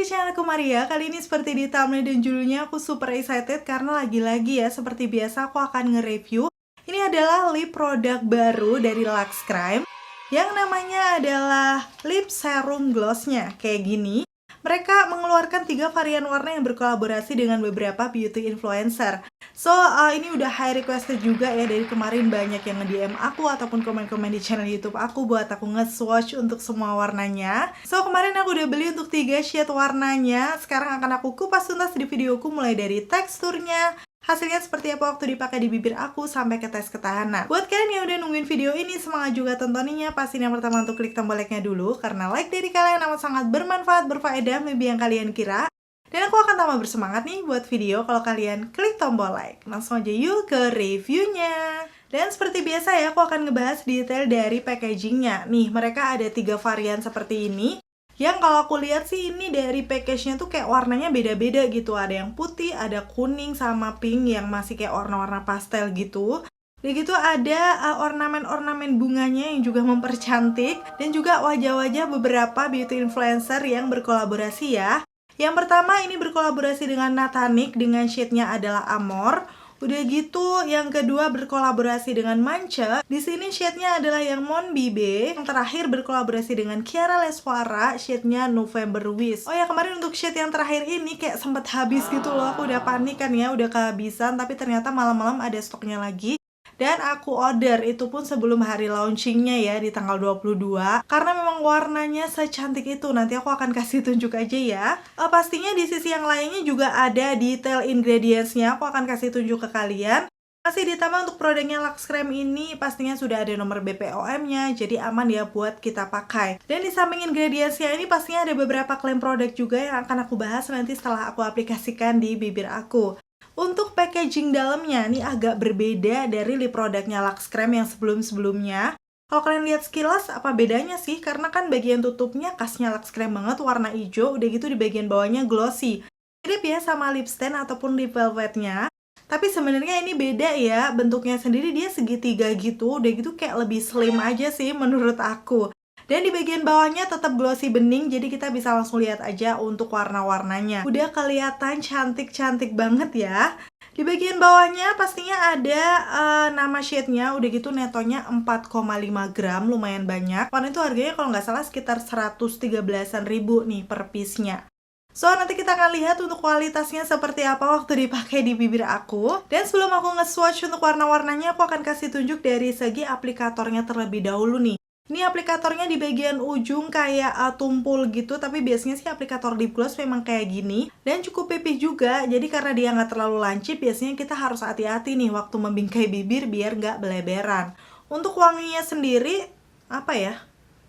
di channel aku Maria. Kali ini seperti di thumbnail dan judulnya aku super excited karena lagi-lagi ya seperti biasa aku akan nge-review. Ini adalah lip produk baru dari Lux Crime yang namanya adalah lip serum glossnya. Kayak gini. Mereka mengeluarkan 3 varian warna yang berkolaborasi dengan beberapa beauty influencer. So, ini udah high requested juga ya. Dari kemarin banyak yang nge-DM aku ataupun komen-komen di channel YouTube aku buat aku nge-swatch untuk semua warnanya. So, kemarin aku udah beli untuk 3 shade warnanya. Sekarang akan aku kupas tuntas di videoku mulai dari teksturnya, hasilnya seperti apa waktu dipakai di bibir aku, sampai ke tes ketahanan. Buat kalian yang udah nungguin video ini, semangat juga tontoninnya. Pastiin yang pertama untuk klik tombol like-nya dulu, karena like dari kalian amat sangat bermanfaat, berfaedah, lebih yang kalian kira. Dan aku akan tambah bersemangat nih buat video kalau kalian klik tombol like. Langsung aja yuk ke reviewnya. Dan seperti biasa ya, aku akan ngebahas detail dari packagingnya. Nih, mereka ada 3 varian seperti ini. Yang kalau aku lihat sih ini dari package-nya tuh kayak warnanya beda-beda gitu. Ada yang putih, ada kuning, sama pink yang masih kayak warna-warna pastel gitu. Dan gitu ada ornamen-ornamen bunganya yang juga mempercantik. Dan juga wajah-wajah beberapa beauty influencer yang berkolaborasi ya. Yang pertama ini berkolaborasi dengan Nathanic dengan shade-nya adalah Amor. Udah gitu, yang kedua berkolaborasi dengan Mancha. Di sini shade-nya adalah yang Mon Bibe. Yang terakhir berkolaborasi dengan Chiara Leswara, shade-nya November Wish. Oh ya, kemarin untuk shade yang terakhir ini kayak sempet habis gitu loh. Aku udah panik kan ya, udah kehabisan. Tapi ternyata malam-malam ada stoknya lagi. Dan aku order, itu pun sebelum hari launchingnya ya, di tanggal 22. Karena memang warnanya secantik itu. Nanti aku akan kasih tunjuk aja ya. Pastinya di sisi yang lainnya juga ada detail ingredients-nya. Aku akan kasih tunjuk ke kalian. Masih ditambah untuk produknya Lux Crime ini pastinya sudah ada nomor BPOM-nya, jadi aman ya buat kita pakai. Dan di samping ingredients-nya ini pastinya ada beberapa klaim produk juga yang akan aku bahas nanti setelah aku aplikasikan di bibir aku. Untuk packaging dalamnya ini agak berbeda dari lip produknya Lux Crime yang sebelum-sebelumnya. Kalau kalian lihat sekilas, apa bedanya sih? Karena kan bagian tutupnya khasnya Lux Crime banget, warna hijau, udah gitu di bagian bawahnya glossy. Mirip ya sama lip stand ataupun lip velvetnya. Tapi sebenarnya ini beda ya, bentuknya sendiri dia segitiga gitu, udah gitu kayak lebih slim aja sih menurut aku. Dan di bagian bawahnya tetap glossy bening, jadi kita bisa langsung lihat aja untuk warna-warnanya. Udah kelihatan cantik-cantik banget ya. Di bagian bawahnya pastinya ada nama shade-nya, udah gitu netonya 4,5 gram, lumayan banyak. Warna itu harganya kalau nggak salah sekitar 113-an ribu nih per piece-nya. So, nanti kita akan lihat untuk kualitasnya seperti apa waktu dipakai di bibir aku. Dan sebelum aku nge-swatch untuk warna-warnanya, aku akan kasih tunjuk dari segi aplikatornya terlebih dahulu nih. Ini aplikatornya di bagian ujung kayak tumpul gitu, tapi biasanya sih aplikator lip gloss memang kayak gini. Dan cukup pipih juga, jadi karena dia nggak terlalu lancip, biasanya kita harus hati-hati nih waktu membingkai bibir biar nggak beleberan. Untuk wanginya sendiri, apa ya?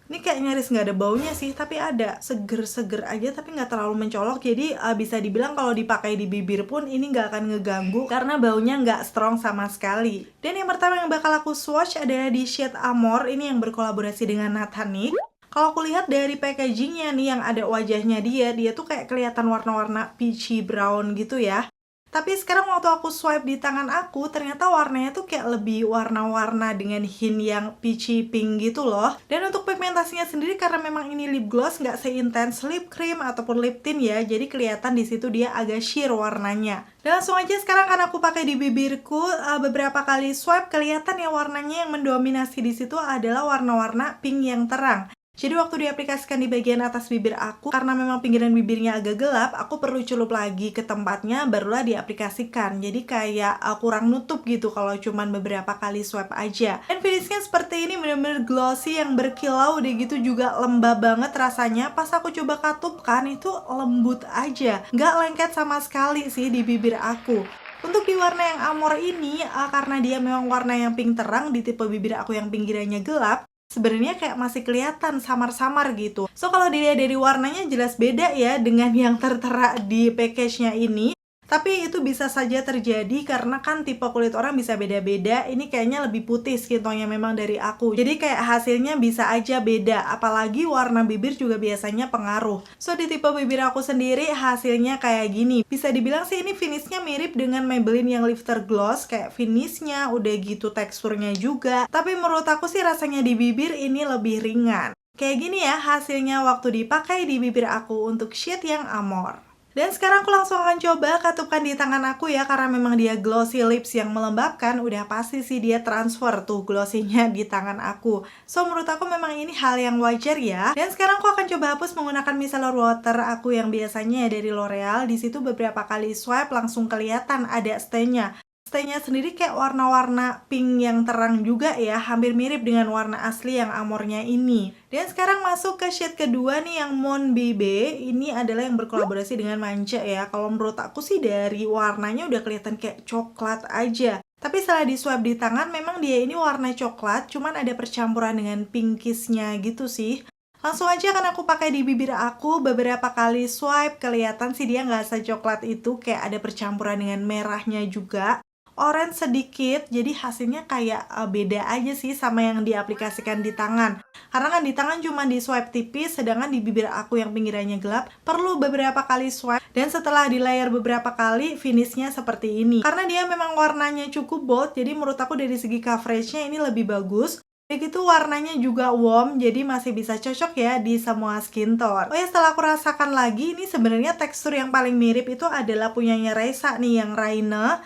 Ini kayak nyaris nggak ada baunya sih, tapi ada seger-seger aja tapi nggak terlalu mencolok. Jadi bisa dibilang kalau dipakai di bibir pun ini nggak akan ngeganggu karena baunya nggak strong sama sekali. Dan yang pertama yang bakal aku swatch adalah di shade Amor, ini yang berkolaborasi dengan Nathanic. Kalau aku lihat dari packagingnya nih yang ada wajahnya dia tuh kayak kelihatan warna-warna peachy brown gitu ya. Tapi sekarang waktu aku swipe di tangan aku, ternyata warnanya tuh kayak lebih warna-warna dengan hint yang peachy pink gitu loh. Dan untuk pigmentasinya sendiri karena memang ini lip gloss nggak seintens lip cream ataupun lip tint ya, jadi kelihatan di situ dia agak sheer warnanya. Dan langsung aja sekarang akan aku pakai di bibirku, beberapa kali swipe kelihatan ya warnanya yang mendominasi di situ adalah warna-warna pink yang terang. Jadi waktu diaplikasikan di bagian atas bibir aku, karena memang pinggiran bibirnya agak gelap, aku perlu celup lagi ke tempatnya, barulah diaplikasikan. Jadi kayak kurang nutup gitu kalau cuman beberapa kali swipe aja. Dan finishnya seperti ini, bener-bener glossy yang berkilau, udah gitu juga lembab banget rasanya. Pas aku coba katupkan, itu lembut aja. Nggak lengket sama sekali sih di bibir aku. Untuk di warna yang Amor ini, karena dia memang warna yang pink terang, di tipe bibir aku yang pinggirannya gelap, sebenarnya kayak masih kelihatan samar-samar gitu. So, kalau dilihat dari warnanya jelas beda ya dengan yang tertera di package-nya ini. Tapi itu bisa saja terjadi karena kan tipe kulit orang bisa beda-beda. Ini kayaknya lebih putih skin tone-nya memang dari aku. Jadi kayak hasilnya bisa aja beda. Apalagi warna bibir juga biasanya pengaruh. So di tipe bibir aku sendiri hasilnya kayak gini. Bisa dibilang sih ini finishnya mirip dengan Maybelline yang Lifter Gloss. Kayak finishnya udah gitu teksturnya juga. Tapi menurut aku sih rasanya di bibir ini lebih ringan. Kayak gini ya hasilnya waktu dipakai di bibir aku untuk shade yang Amore. Dan sekarang aku langsung akan coba katupkan di tangan aku ya, karena memang dia glossy lips yang melembabkan, udah pasti sih dia transfer tuh glossy-nya di tangan aku. So menurut aku memang ini hal yang wajar ya. Dan sekarang aku akan coba hapus menggunakan micellar water aku yang biasanya dari L'Oreal. Di situ beberapa kali swipe langsung kelihatan ada stain-nya. Stain-nya sendiri kayak warna-warna pink yang terang juga ya, hampir mirip dengan warna asli yang Amore-nya ini. Dan sekarang masuk ke shade kedua nih yang Mon Bebe. Ini adalah yang berkolaborasi dengan Mancha ya. Kalau menurut aku sih dari warnanya udah kelihatan kayak coklat aja. Tapi setelah di swipe di tangan memang dia ini warna coklat, cuman ada percampuran dengan pinkisnya gitu sih. Langsung aja akan aku pakai di bibir aku, beberapa kali swipe kelihatan sih dia nggak secoklat itu, kayak ada percampuran dengan merahnya juga. Orange sedikit, jadi hasilnya kayak beda aja sih sama yang diaplikasikan di tangan. Karena kan di tangan cuma di swipe tipis, sedangkan di bibir aku yang pinggirannya gelap perlu beberapa kali swipe. Dan setelah di layer beberapa kali, finishnya seperti ini. Karena dia memang warnanya cukup bold, jadi menurut aku dari segi coveragenya ini lebih bagus. Begitu warnanya juga warm, jadi masih bisa cocok ya di semua skin tone. Oh ya, setelah aku rasakan lagi, ini sebenarnya tekstur yang paling mirip itu adalah punyanya Raisa nih, yang Raine.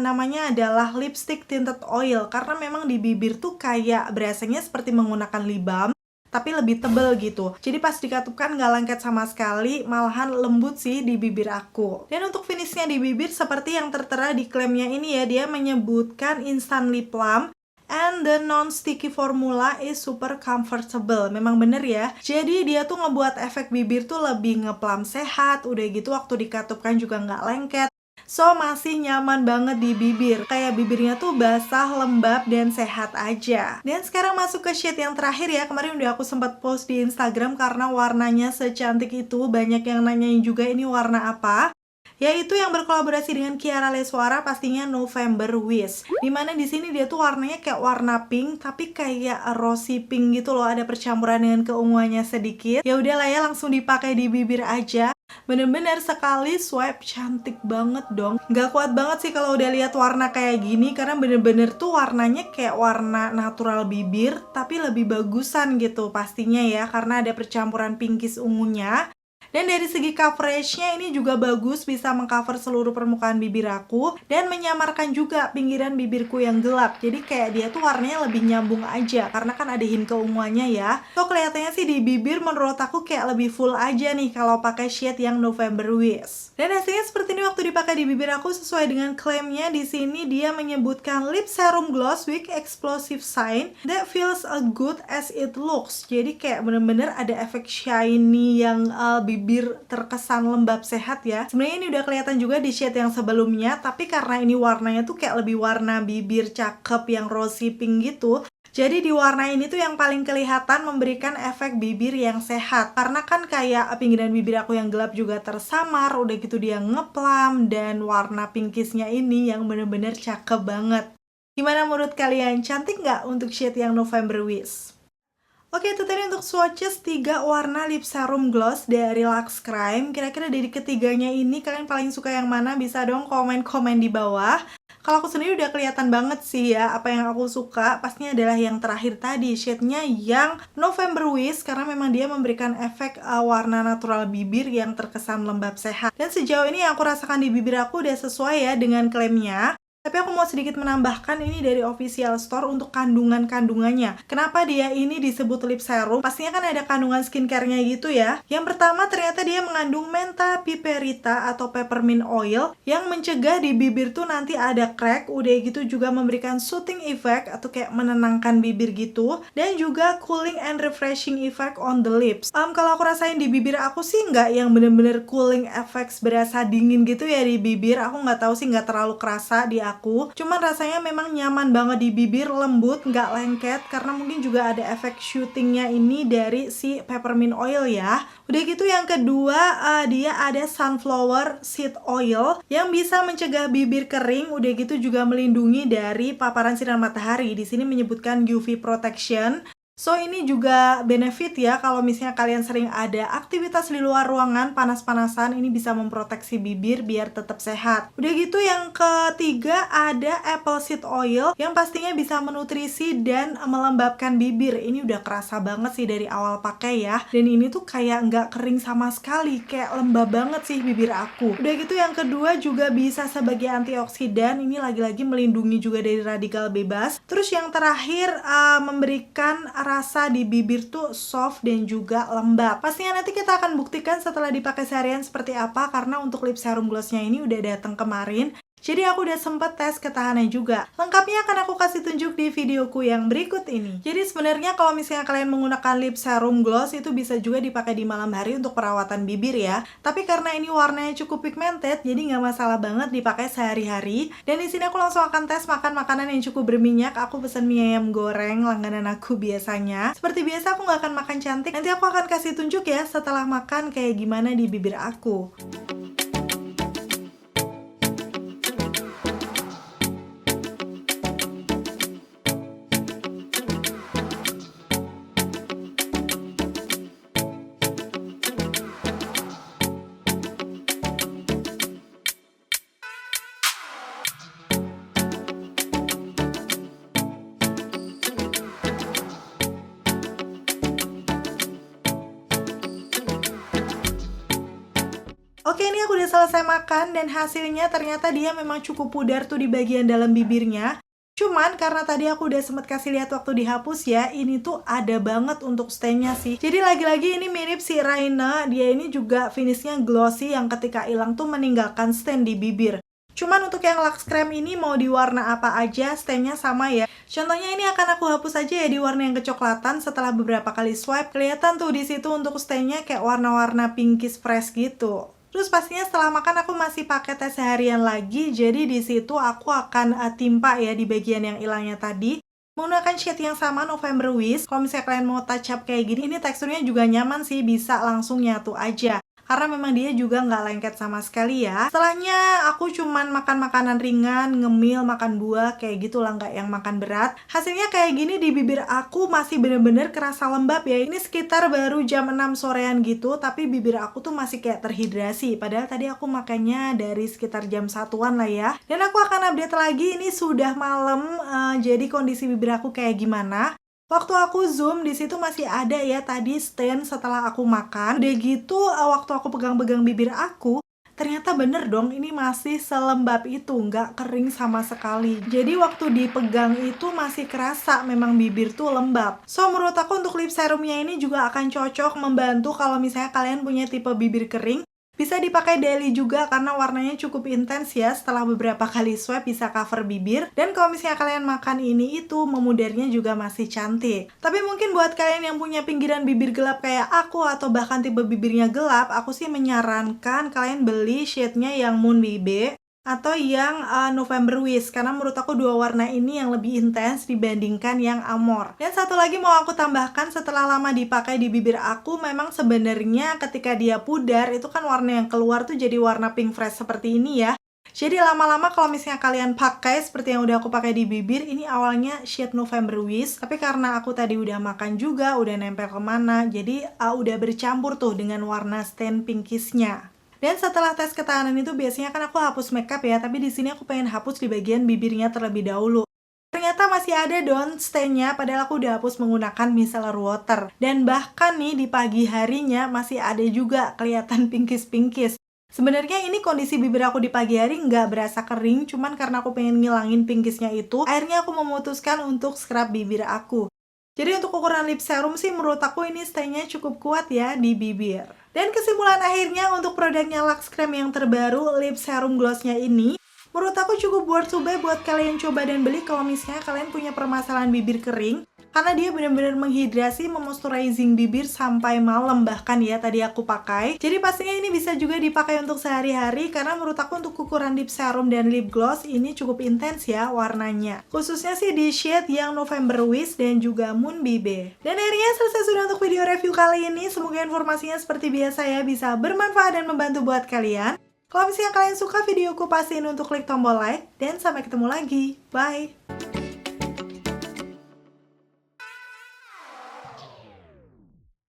Namanya adalah lipstick tinted oil, karena memang di bibir tuh kayak berasanya seperti menggunakan lip balm tapi lebih tebel gitu. Jadi pas dikatupkan nggak lengket sama sekali, malahan lembut sih di bibir aku. Dan untuk finishnya di bibir seperti yang tertera di klaimnya ini ya, dia menyebutkan instant lip plump and the non-sticky formula is super comfortable. Memang bener ya. Jadi dia tuh ngebuat efek bibir tuh lebih ngeplump sehat. Udah gitu waktu dikatupkan juga nggak lengket. So masih nyaman banget di bibir. Kayak bibirnya tuh basah, lembab, dan sehat aja. Dan sekarang masuk ke shade yang terakhir ya. Kemarin udah aku sempat post di Instagram karena warnanya secantik itu. Banyak yang nanyain juga ini warna apa. Yaitu yang berkolaborasi dengan Chiara Leswara, pastinya November Wish. Dimana di sini dia tuh warnanya kayak warna pink, tapi kayak rosy pink gitu loh, ada percampuran dengan keunguannya sedikit. Ya udahlah ya, langsung dipakai di bibir aja. Bener-bener sekali swipe cantik banget dong. Gak kuat banget sih kalau udah lihat warna kayak gini, karena bener-bener tuh warnanya kayak warna natural bibir, tapi lebih bagusan gitu pastinya ya, karena ada percampuran pinkish ungunya. Dan dari segi coveragenya ini juga bagus, bisa mengcover seluruh permukaan bibir aku dan menyamarkan juga pinggiran bibirku yang gelap. Jadi kayak dia tuh warnanya lebih nyambung aja karena kan ada hint keunguannya ya. So kelihatannya sih di bibir menurut aku kayak lebih full aja nih kalau pakai shade yang November Wish. Dan hasilnya seperti ini waktu dipakai di bibir aku sesuai dengan klaimnya. Di sini dia menyebutkan lip serum gloss with explosive shine that feels as good as it looks. Jadi kayak bener-bener ada efek shiny yang bibir terkesan lembab sehat ya. Sebenarnya ini udah kelihatan juga di shade yang sebelumnya, tapi karena ini warnanya tuh kayak lebih warna bibir cakep yang rosy pink gitu, jadi di warna ini tuh yang paling kelihatan memberikan efek bibir yang sehat. Karena kan kayak pinggiran bibir aku yang gelap juga tersamar, udah gitu dia ngeplam, dan warna pinkisnya ini yang bener-bener cakep banget. Gimana menurut kalian? Cantik nggak untuk shade yang November Wish? Oke, itu tadi untuk swatches 3 warna lip serum gloss dari Luxe Crime. Kira-kira dari ketiganya ini kalian paling suka yang mana? Bisa dong komen-komen di bawah. Kalau aku sendiri udah kelihatan banget sih ya apa yang aku suka. Pastinya adalah yang terakhir tadi, shade-nya yang November Wish, karena memang dia memberikan efek warna natural bibir yang terkesan lembab sehat. Dan sejauh ini yang aku rasakan di bibir aku udah sesuai ya dengan klaimnya. Tapi aku mau sedikit menambahkan ini dari official store untuk kandungan-kandungannya. Kenapa dia ini disebut lip serum? Pastinya kan ada kandungan skincare-nya gitu ya. Yang pertama ternyata dia mengandung mentha piperita atau peppermint oil yang mencegah di bibir tuh nanti ada crack. Udah gitu juga memberikan soothing effect atau kayak menenangkan bibir gitu. Dan juga cooling and refreshing effect on the lips. Kalau aku rasain di bibir aku sih nggak yang bener-bener cooling effects berasa dingin gitu ya di bibir. Aku nggak tahu sih, nggak terlalu kerasa di aku, cuman rasanya memang nyaman banget di bibir, lembut, nggak lengket, karena mungkin juga ada efek shootingnya ini dari si peppermint oil ya. Udah gitu yang kedua, dia ada sunflower seed oil yang bisa mencegah bibir kering, udah gitu juga melindungi dari paparan sinar matahari. Di sini menyebutkan UV protection. So ini juga benefit ya kalau misalnya kalian sering ada aktivitas di luar ruangan panas-panasan, ini bisa memproteksi bibir biar tetap sehat. Udah gitu yang ketiga ada apple seed oil yang pastinya bisa menutrisi dan melembabkan bibir. Ini udah kerasa banget sih dari awal pakai ya. Dan ini tuh kayak nggak kering sama sekali, kayak lembab banget sih bibir aku. Udah gitu yang kedua juga bisa sebagai antioksidan, ini lagi-lagi melindungi juga dari radikal bebas. Terus yang terakhir memberikan rasa di bibir tuh soft dan juga lembab. Pastinya nanti kita akan buktikan setelah dipakai seharian seperti apa, karena untuk lip serum glossnya ini udah datang kemarin. Jadi aku udah sempet tes ketahanan juga. Lengkapnya akan aku kasih tunjuk di videoku yang berikut ini. Jadi sebenarnya kalau misalnya kalian menggunakan lip serum gloss itu bisa juga dipakai di malam hari untuk perawatan bibir ya. Tapi karena ini warnanya cukup pigmented, jadi nggak masalah banget dipakai sehari-hari. Dan di sini aku langsung akan tes makan makanan yang cukup berminyak. Aku pesen mie ayam goreng langganan aku biasanya. Seperti biasa aku nggak akan makan cantik. Nanti aku akan kasih tunjuk ya setelah makan kayak gimana di bibir aku. Oke, ini aku udah selesai makan dan hasilnya ternyata dia memang cukup pudar tuh di bagian dalam bibirnya. Cuman karena tadi aku udah sempet kasih lihat waktu dihapus ya, ini tuh ada banget untuk stainnya sih. Jadi lagi-lagi ini mirip si Raina, dia ini juga finishnya glossy yang ketika hilang tuh meninggalkan stain di bibir. Cuman untuk yang Lux Cream ini mau di warna apa aja, stainnya sama ya. Contohnya ini akan aku hapus aja ya di warna yang kecoklatan. Setelah beberapa kali swipe, kelihatan tuh di situ untuk stainnya kayak warna-warna pinkish fresh gitu. Terus pastinya setelah makan aku masih pakai tes seharian lagi, jadi di situ aku akan timpa ya di bagian yang hilangnya tadi. Menggunakan shade yang sama November Wish. Kalau misalnya kalian mau touch up kayak gini, ini teksturnya juga nyaman sih, bisa langsung nyatu aja. Karena memang dia juga nggak lengket sama sekali ya. Setelahnya aku cuman makan makanan ringan, ngemil, makan buah, kayak gitu lah, nggak yang makan berat. Hasilnya kayak gini di bibir aku masih bener-bener kerasa lembab ya. Ini sekitar baru jam 6 sorean gitu, tapi bibir aku tuh masih kayak terhidrasi. Padahal tadi aku makannya dari sekitar jam 1-an lah ya. Dan aku akan update lagi, ini sudah malam, jadi kondisi bibir aku kayak gimana. Waktu aku zoom di situ masih ada ya tadi stain setelah aku makan. Udah gitu waktu aku pegang-pegang bibir aku, ternyata bener dong ini masih selembab itu, nggak kering sama sekali. Jadi waktu dipegang itu masih kerasa memang bibir tuh lembab. So menurut aku untuk lip serumnya ini juga akan cocok membantu kalau misalnya kalian punya tipe bibir kering. Bisa dipakai daily juga karena warnanya cukup intens ya. Setelah beberapa kali swipe bisa cover bibir. Dan kalau misalnya kalian makan ini itu, memudarnya juga masih cantik. Tapi mungkin buat kalian yang punya pinggiran bibir gelap kayak aku atau bahkan tipe bibirnya gelap, aku sih menyarankan kalian beli shade-nya yang Moon Baby atau yang November Wish, karena menurut aku dua warna ini yang lebih intens dibandingkan yang Amor. Dan satu lagi mau aku tambahkan, setelah lama dipakai di bibir aku, memang sebenarnya ketika dia pudar itu kan warna yang keluar tuh jadi warna pink fresh seperti ini ya. Jadi lama-lama kalau misalnya kalian pakai seperti yang udah aku pakai di bibir, ini awalnya shade November Wish, tapi karena aku tadi udah makan juga, udah nempel kemana, jadi udah bercampur tuh dengan warna stain pinkishnya. Dan setelah tes ketahanan itu biasanya kan aku hapus makeup ya, tapi di sini aku pengen hapus di bagian bibirnya terlebih dahulu. Ternyata masih ada don stainnya, padahal aku udah hapus menggunakan micellar water. Dan bahkan nih di pagi harinya masih ada juga kelihatan pinkish-pinkish. Sebenarnya ini kondisi bibir aku di pagi hari nggak berasa kering, cuman karena aku pengen ngilangin pinkishnya itu, akhirnya aku memutuskan untuk scrub bibir aku. Jadi untuk ukuran lip serum sih menurut aku ini stainnya cukup kuat ya di bibir. Dan kesimpulan akhirnya untuk produknya Lux Cream yang terbaru, lip serum glossnya ini, menurut aku cukup worth to buy buat kalian coba dan beli kalau misalnya kalian punya permasalahan bibir kering. Karena dia benar-benar menghidrasi, memoisturizing bibir sampai malam bahkan ya tadi aku pakai. Jadi pastinya ini bisa juga dipakai untuk sehari-hari karena menurut aku untuk ukuran lip serum dan lip gloss ini cukup intens ya warnanya. Khususnya sih di shade yang November Wish dan juga Moon Baby. Dan akhirnya selesai sudah untuk video review kali ini. Semoga informasinya seperti biasa ya bisa bermanfaat dan membantu buat kalian. Kalau misalnya kalian suka videoku, pastiin untuk klik tombol like dan sampai ketemu lagi. Bye!